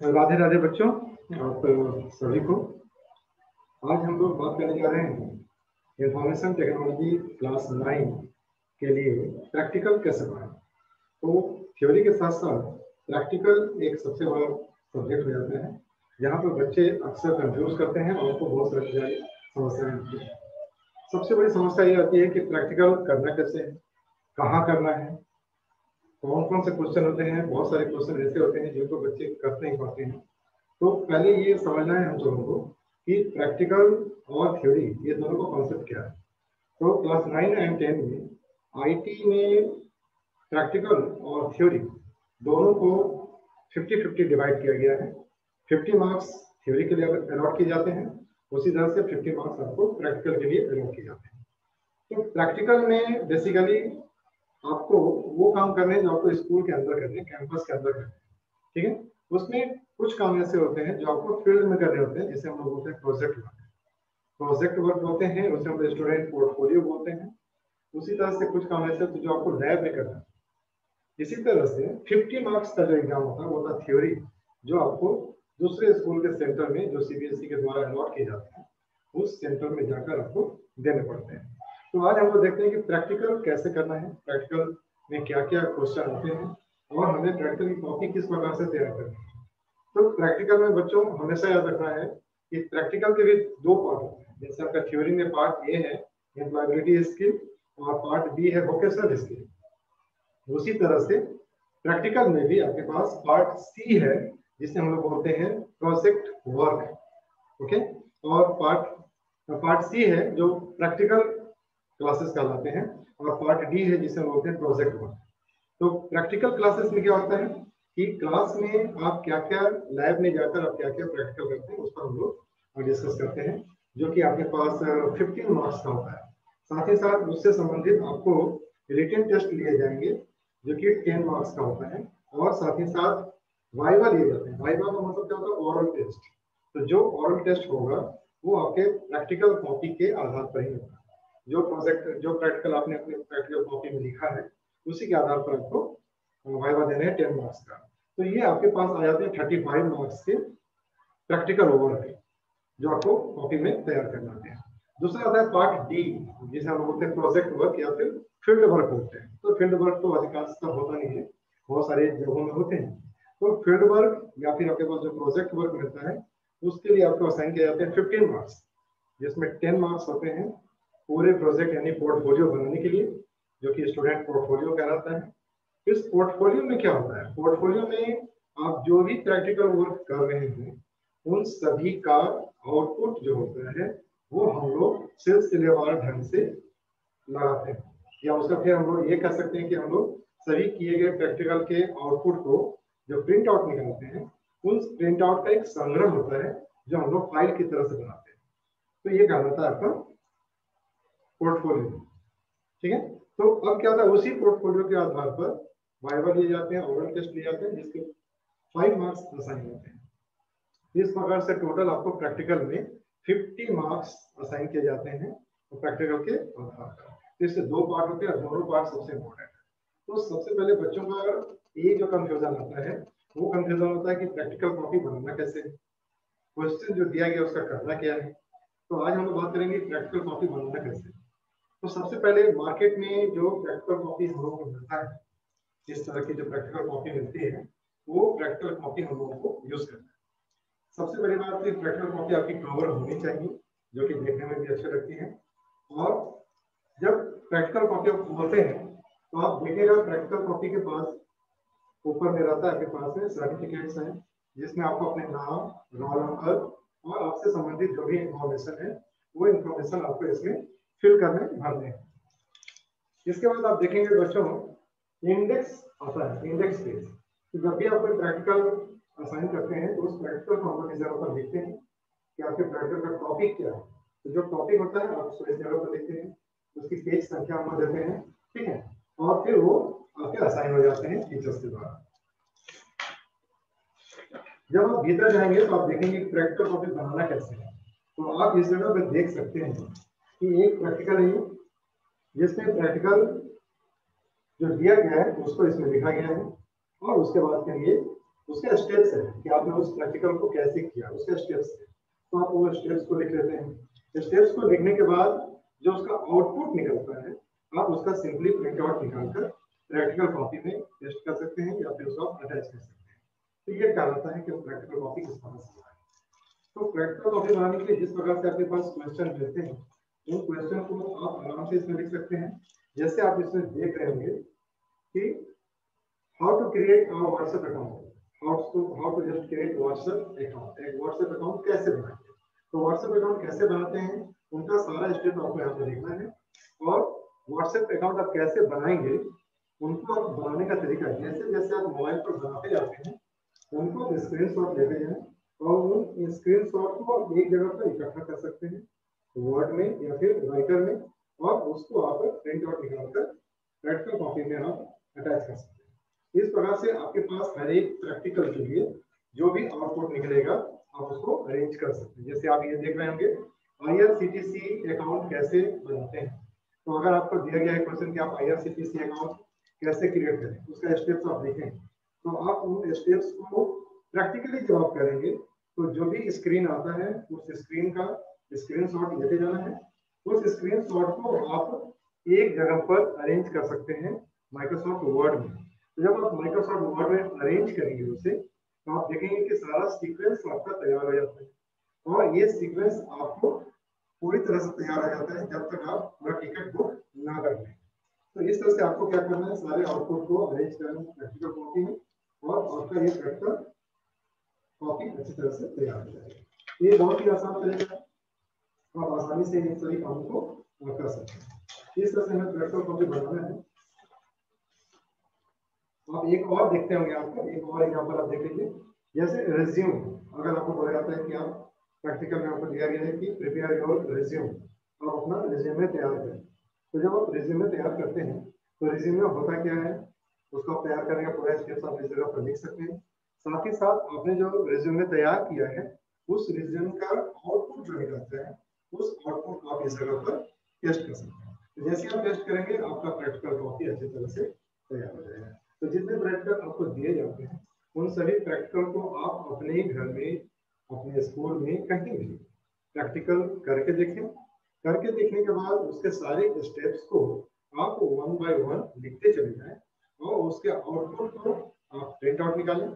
राधे राधे बच्चों, आप सभी को। आज हम लोग बात करने जा रहे हैं इंफॉर्मेशन टेक्नोलॉजी क्लास 9 के लिए प्रैक्टिकल कैसे बनाएं। तो थ्योरी के साथ साथ प्रैक्टिकल एक सबसे बड़ा सब्जेक्ट हो जाता है, जहाँ पर बच्चे अक्सर कंफ्यूज करते हैं और उनको बहुत सारी समस्याएं होती हैं। सबसे बड़ी समस्या ये आती है कि प्रैक्टिकल करना कैसे है, कहाँ करना है, कौन कौन से क्वेश्चन होते हैं। बहुत सारे क्वेश्चन ऐसे होते हैं जिनको बच्चे कर नहीं पाते हैं। तो पहले ये समझना है हम सबों को कि प्रैक्टिकल और थ्योरी ये दोनों का कॉन्सेप्ट क्या है। तो क्लास 9 एंड 10 में आईटी में प्रैक्टिकल और थ्योरी दोनों को 50-50 डिवाइड किया गया है। 50 मार्क्स थ्योरी के लिए अलॉट किए जाते हैं, उसी तरह से 50 मार्क्स आपको प्रैक्टिकल के लिए अलॉट किए जाते हैं। तो प्रैक्टिकल में बेसिकली आपको वो काम करने हैं जो आपको स्कूल के अंदर करने हैं, कैंपस के अंदर करने हैं, ठीक है। उसमें कुछ काम ऐसे होते हैं जो आपको फील्ड में करने होते हैं, जिसे हम लोग बोलते हैं प्रोजेक्ट वर्क। प्रोजेक्ट वर्क होते हैं, उसे हम स्टूडेंट पोर्टफोलियो बोलते हैं। उसी तरह से कुछ काम ऐसे जो आपको लैब में करना है। इसी तरह से 50 मार्क्स का जो एग्जाम होता है वो होता है थ्योरी, जो आपको दूसरे स्कूल के सेंटर में जो सीबीएसई के द्वारा अलॉट किए जाते हैं उस सेंटर में जाकर आपको देने पड़ते हैं। तो आज हम लोग देखते हैं कि प्रैक्टिकल कैसे करना है, प्रैक्टिकल में क्या क्या क्वेश्चन होते हैं और हमें प्रैक्टिकल की कॉपी किस प्रकार से तैयार करनी है। तो प्रैक्टिकल में बच्चों हमेशा याद रखना है कि प्रैक्टिकल के भी दो पार्ट होते हैं। जैसे आपका थ्योरी में पार्ट ए है एम्प्लॉयबिलिटी स्किल और पार्ट बी है वोकेशनल स्किल, उसी तरह से प्रैक्टिकल में भी आपके पास पार्ट सी है जिसे हम लोग बोलते हैं प्रोजेक्ट वर्क, ओके। और पार्ट सी है जो प्रैक्टिकल क्लासेस कहलाते हैं और पार्ट डी है जिसे हम बोलते हैं प्रोजेक्ट वर्क। तो प्रैक्टिकल क्लासेस में क्या होता है कि क्लास में आप क्या क्या लैब में जाकर आप क्या क्या प्रैक्टिकल करते हैं उस पर हम लोग डिस्कस करते हैं, जो कि आपके पास 15 मार्क्स का होता है। साथ ही साथ उससे संबंधित आपको रिटन टेस्ट लिए जाएंगे जो कि 10 मार्क्स का होता है, और साथ ही साथ वाइवा लिए जाते हैं। वाइवा का मतलब क्या होता है? Oral test. तो जो ओरल टेस्ट होगा वो आपके प्रैक्टिकल कॉपी के आधार पर ही होगा। जो प्रैक्टिकल आपने अपने प्रैक्टिकल कॉपी में लिखा है उसी के आधार पर आपको वाइवा देने हैं 10 मार्क्स का। तो ये आपके पास आ जाते हैं 35 मार्क्स के प्रैक्टिकल ओवरऑल जो आपको कॉपी में तैयार करना है। दूसरा आता है पार्ट डी जिसे हम बोलते हैं प्रोजेक्ट वर्क या फिर फील्ड वर्क बोलते हैं। तो फील्ड वर्क तो अधिकांश का होता नहीं है, बहुत सारे जगहों में होते हैं। तो फील्ड वर्क या फिर आपके पास जो प्रोजेक्ट वर्क मिलता है उसके लिए आपको असाइन किए जाते हैं 15 मार्क्स, जिसमें 10 मार्क्स होते हैं पूरे प्रोजेक्ट यानी पोर्टफोलियो बनाने के लिए, जो कि स्टूडेंट पोर्टफोलियो कहलाता है। इस पोर्टफोलियो में क्या होता है? पोर्टफोलियो में आप जो भी प्रैक्टिकल वर्क कर रहे हैं उन सभी का आउटपुट जो होता है वो हम लोग सिलसिलेवार ढंग से लगाते हैं, या उसका फिर हम लोग ये कह सकते हैं कि हम लोग सभी किए गए प्रैक्टिकल के आउटपुट को जो प्रिंट आउट निकालते हैं उन प्रिंट आउट का एक संग्रह होता है जो हम लोग फाइल की तरह से बनाते हैं। तो ये कहलाता है आपका पोर्टफोलियो, ठीक है। तो अब क्या होता है, उसी पोर्टफोलियो के आधार पर वाइवा लिए जाते हैं, ओरल टेस्ट लिए जाते हैं, जिसके 5 मार्क्स असाइन होते हैं। इस प्रकार से टोटल आपको प्रैक्टिकल में 50 मार्क्स असाइन किए जाते हैं तो प्रैक्टिकल के आधार पर। तो इससे दो पार्ट होते हैं और दोनों पार्ट सबसे इम्पोर्टेंट है। तो सबसे पहले बच्चों का ये जो कंफ्यूजन आता है वो कंफ्यूजन होता है कि प्रैक्टिकल कॉपी बनाना कैसे, क्वेश्चन जो दिया गया उसका करना क्या है। तो आज हम लोग बात करेंगे प्रैक्टिकल कॉपी बनाना कैसे। तो सबसे पहले मार्केट में जो प्रैक्टिकल कॉपी हम लोगों को मिलता है, इस तरह की जो प्रैक्टिकल कॉपी मिलती है वो प्रैक्टिकल कॉपी हम लोगों को यूज करना है। सबसे बड़ी बात है प्रैक्टिकल कॉपी आपकी कवर होनी चाहिए जो कि देखने में भी अच्छी लगती है। और जब प्रैक्टिकल कॉपी आप खोलते हैं तो आप देखिएगा प्रैक्टिकल कॉपी के पास ऊपर में रहता है, आपके पास में सर्टिफिकेट्स हैं जिसमें आपको अपने नाम, रोल नंबर और आपसे संबंधित जो भी इंफॉर्मेशन है वो इंफॉर्मेशन आपको इसमें फिल करने भरने हैं। इसके बाद आप देखेंगे बच्चों इंडेक्स आता है, इंडेक्स पेज। तो जब भी आप कोई प्रैक्टिकल असाइन करते हैं तो उस प्रैक्टिकल को हम लोग इस जगह पर लिखते हैं कि आपके प्रैक्टिकल का टॉपिक क्या है। तो जो टॉपिक होता है आप उसको इस जगह पर लिखते हैं, उसकी पेज संख्या हम देते हैं, ठीक है। और फिर वो आपके असाइन हो जाते हैं टीचर्स के द्वारा। जब आप भीतर जाएंगे तो आप देखेंगे प्रैक्टिकल कॉपी बनाना कैसे है। तो आप इस जगह पर देख सकते हैं कि एक प्रैक्टिकल है जिसमें प्रैक्टिकल जो दिया गया है उसको इसमें लिखा गया है और उसके बाद फिर ये उसके स्टेप्स है कि आपने उस प्रैक्टिकल को कैसे किया, उसके स्टेप्स है। तो आप वो स्टेप्स को लिख लेते हैं। स्टेप्स को लिखने के बाद जो उसका आउटपुट निकलता है, आप उसका सिंपली प्रिंट आउट निकालकर प्रैक्टिकल कॉपी में पेस्ट कर सकते हैं या फिर उसको अटैच कर सकते हैं। तो ये कहलाता है कि प्रैक्टिकल कॉपी किस तरह से बनाएं। तो प्रैक्टिकल कॉपी बनाने के लिए जिस प्रकार से आपके पास क्वेश्चन रहते हैं, उन क्वेश्चन को आप आराम से इसमें लिख सकते हैं। जैसे आप इसमें देख रहे होंगे कि how to create a WhatsApp account, how to just create WhatsApp account, एक व्हाट्सएप अकाउंट कैसे बनाएंगे। तो व्हाट्सएप अकाउंट कैसे बनाते हैं उनका सारा स्टेप आपको यहाँ पे देखना है। और व्हाट्सएप अकाउंट आप कैसे बनाएंगे उनको आप बनाने का तरीका, जैसे जैसे आप मोबाइल पर बनाते जाते हैं उनको स्क्रीनशॉट लेते जाएं और उन स्क्रीनशॉट को आप एक जगह पर इकट्ठा कर सकते हैं वर्ड में या फिर राइटर में, और उसको आप प्रिंट आउट निकालकर प्रैक्टिकल कॉपी में आप अटैच कर सकते हैं। इस प्रकार से आपके पास हर एक प्रैक्टिकल के लिए जो भी आउटपुट निकलेगा आप उसको अरेंज कर सकते हैं। जैसे आप ये देख रहे होंगे IRCTC अकाउंट कैसे बनाते हैं। तो अगर आपको दिया गया है क्वेश्चन कि आप IRCTC अकाउंट कैसे क्रिएट करें, उसका स्टेप्स आप देखें, तो आप उन स्टेप्स को प्रैक्टिकली जब आप करेंगे तो जो भी स्क्रीन आता है उस स्क्रीन का स्क्रीनशॉट लेते जाना है। उस स्क्रीनशॉट को आप एक जगह पर अरेंज कर सकते हैं माइक्रोसॉफ्ट वर्ड में। तो जब आप माइक्रोसॉफ्ट वर्ड में अरेंज करेंगे उसे, तो आप देखेंगे कि सारा सीक्वेंस आपका तैयार हो जाता है। और ये सीक्वेंस आपको पूरी तरह से तैयार हो जाता है जब तक आप पूरा टिकट बुक ना कर लें। तो इस तरह से आपको क्या करना है, सारे आउटपुट को अरेंज करना है प्रैक्टिकल कॉपी में, और आपका ये प्रैक्टिकल कॉपी अच्छी तरह से तैयार हो जाएगा। ये बहुत ही आसान तरीका है, आप आसानी से इन सभी कामों को कर सकते हैं। इस तरह से हमें प्रैक्टिकल कॉपी बनाना है। आप एक और देखते होंगे, आपको एक और एग्जांपल आप देख लीजिए। जैसे रिज्यूम, अगर आपको बोला जाता है कि आप प्रैक्टिकल में आपको दिया गया है कि प्रिपेयर योर रिज्यूम, आप अपना रिज्यूमे तैयार करें। तो जब आप रिज्यूमे तैयार करते हैं तो रिज्यूमे होता क्या है, उसको आप तैयार करने का पूरा स्टेप्स आप इस जगह पर लिख सकते हैं। साथ ही साथ आपने जो रिज्यूमे तैयार किया है उस रिज्यूम का आउटपुट जो निकलता है उस आउटपुट को आप इस जगह पर टेस्ट कर सकते हैं। तो जैसे आप टेस्ट करेंगे आपका प्रैक्टिकल कॉपी अच्छी तरह से तैयार हो जाएगा। तो जितने प्रैक्टिकल आपको दिए जाते हैं उन सभी प्रैक्टिकल को आप अपने घर में, अपने स्कूल में, कहीं भी प्रैक्टिकल करके देखें। करके देखने के बाद उसके सारे स्टेप्स को आप वन बाय वन लिखते चले जाएं और उसके आउटपुट को आप प्रिंट आउट निकालें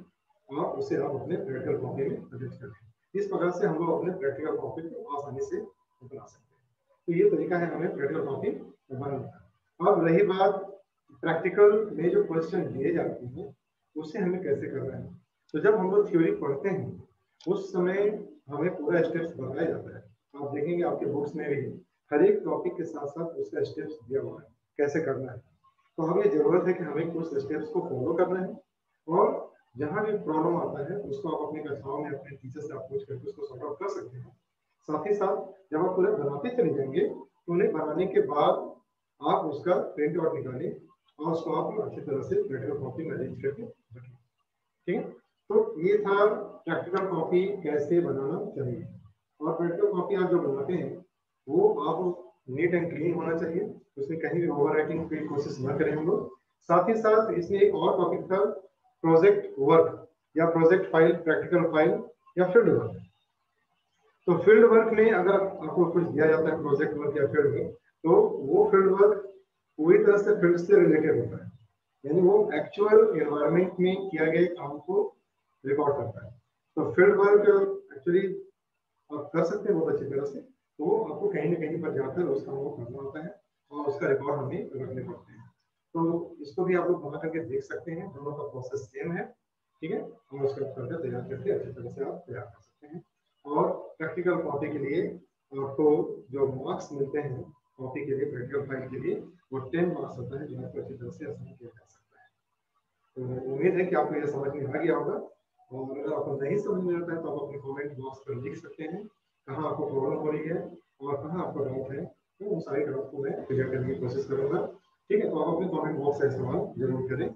और उसे आप अपने प्रैक्टिकल कॉपी में अटैच करें। इस प्रकार से हम लोग अपने प्रैक्टिकल कॉपी को आसानी से बना सकते हैं। तो ये तरीका है हमें प्रैक्टिकल कॉपी बनाने का। अब रही बात प्रैक्टिकल में जो क्वेश्चन दिए जाते हैं उसे हमें कैसे करना है। तो जब हम लोग थ्योरी पढ़ते हैं उस समय हमें पूरा स्टेप्स बताया जाता है। आप देखेंगे आपके बुक्स में भी हर एक टॉपिक के साथ साथ उसका स्टेप्स दिया हुआ है कैसे करना है। तो हमें जरूरत है कि हमें कुछ स्टेप्स को फॉलो करना है, और जहां भी प्रॉब्लम आता है उसको आप अपने कक्षाओं में अपने टीचर से आप पूछ करके उसको सॉर्ट आउट कर सकते हैं। साथ ही साथ जब आप पूरे बनाते चले जाएंगे तो उन्हें बनाने के बाद आप उसका प्रिंट आउट निकालें और उसको आप अच्छी तरह से प्रैक्टिकल कॉपी में अरेंज करके रखें। ठीक है, तो ये था प्रैक्टिकल कॉपी कैसे बनाना चाहिए। और प्रैक्टिकल कॉपी आप जो बनाते हैं वो आप नीट एंड क्लीन होना चाहिए, उसमें कहीं भी ओवर राइटिंग की कोशिश न करें हम लोग। साथ ही साथ इसमें एक और टॉपिक था प्रोजेक्ट वर्क या प्रोजेक्ट फाइल, प्रैक्टिकल फाइल या फील्ड वर्क। तो फील्ड वर्क में अगर आपको कुछ दिया जाता है प्रोजेक्ट वर्क या फील्ड वर्क, तो वो फील्ड वर्क पूरी तरह से फील्ड से रिलेटेड होता है, यानी वो एक्चुअल एनवायरनमेंट में किया गया काम को रिकॉर्ड करता है। तो फील्ड वर्क एक्चुअली आप कर सकते हैं बहुत अच्छी तरह से, तो आपको कहीं ना कहीं पर जाकर उस काम को करना होता है और उसका रिकॉर्ड हमें रखने पड़ते हैं। तो इसको भी आप लोग बना करके देख सकते हैं, दोनों का प्रोसेस सेम है। ठीक है, और उसका करके तैयार करके अच्छी तरह से आप तैयार कर सकते हैं। और प्रैक्टिकल कॉपी के लिए आपको जो मार्क्स मिलते हैं कॉपी के लिए, प्रैक्टिकल फाइल के लिए, वो 10 मार्क्स होता है जो आपको अच्छी तरह से असाइन किया जा सकता है। तो उम्मीद है कि आपको यह समझ में आ गया होगा, और अगर आपको नहीं समझ में आता है तो आप अपने कमेंट बॉक्स पर लिख सकते हैं कहाँ आपको प्रॉब्लम हो रही है और कहाँ आपको डाउट है, तो उन सारे डाउट को मैं क्लियर करने की कोशिश करूंगा। ठीक है, तो आप अपने कमेंट बॉक्स से सवाल जरूर करें।